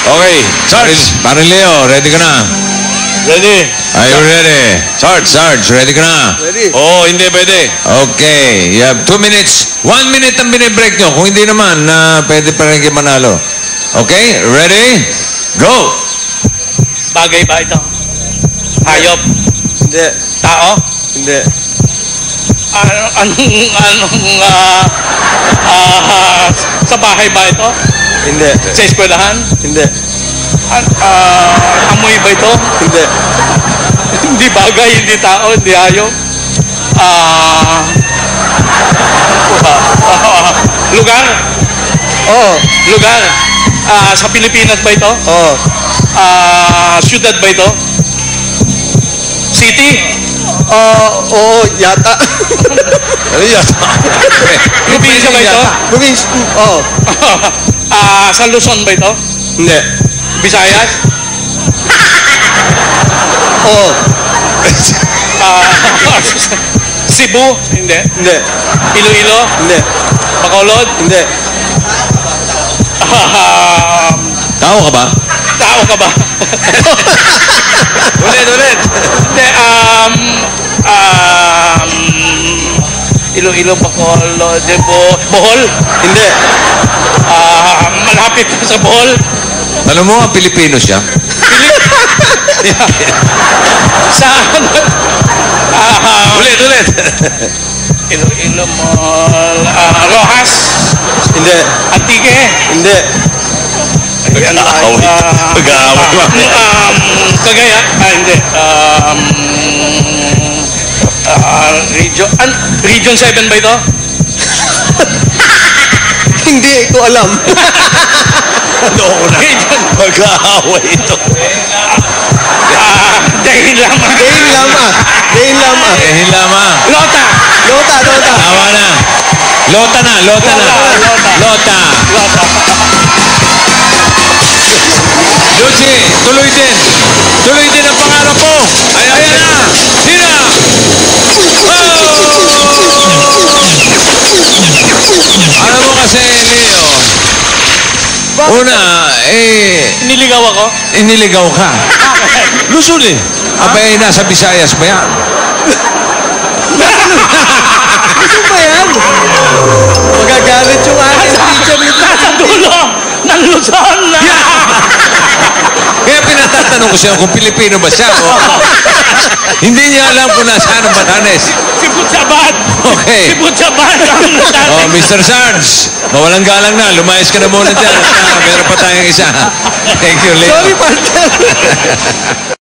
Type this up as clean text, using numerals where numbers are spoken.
Okay, Sarge. Parang Leo, ready ka na? Ready? Are you ready? Sarge, ready ka na? Ready? Oo, hindi pwede. Okay, you have 2 minutes. 1 minute ang binibreak nyo. Kung hindi naman, pwede pa rin kayo manalo. Okay, ready? Go! Bagay ba ito? Hayop? Hindi. Tao? Hindi. Sa bahay ba ito? Hindi. Sa eskwelahan? Hindi. Amoy ba ito? Hindi. Hindi bagay, hindi tao, hindi hayop. Lugar? Oo. Lugar? Sa Pilipinas ba ito? Oo. Syudad ba ito? City? Oo, yata. Ano yan? Probinsya ba ito? Province. Oo. Sa Luzon ba ito? Hindi. Visayas? Oo. Cebu? Hindi. Hindi. Iloilo? Hindi. Bacolod? Hindi. Tao ka ba? Tao ka ba? Ulit. Hindi, Iloilo, Bacolod, Bohol? Hindi. Malapit sa Bohol? Alam mo, ang Pilipino siya. Sa Ulit. Iloilo, Rojas? Hindi. Antique? Hindi. Mag-aaway. Cagayan? Hindi. Region 7 ba ito? Hindi ko alam. Loko na. Region. Mag-aaway ito. Dahil lamang. Dahil lama. Dahil lama. Eh, lama. Lota. Lota. Tawa na. Lota na. Lota. Lota. Lucy, tuloy din. Tuloy din ang pangarap mo. Ayan na. Sina. Alam mo kasi, Leo, una, Niligaw ako? iniligaw ka. Luzon eh. Abay, nasa Visayas ba yan? Ano ba yan? Magagalit yung aking teacher nito. Nasa dulo ng Luzon. Kaya pinatatanong ko siya kung Pilipino ba siya. Hindi niya alam kung nasaan ang Batanes. Si Butsabat. Okay. Si Butsabat ang natin. Oh, Mr. Sarge, mawalang galang na. Lumayas ka na muna dyan. Meron pa tayong isa. Thank you, Leo. Sorry, partner.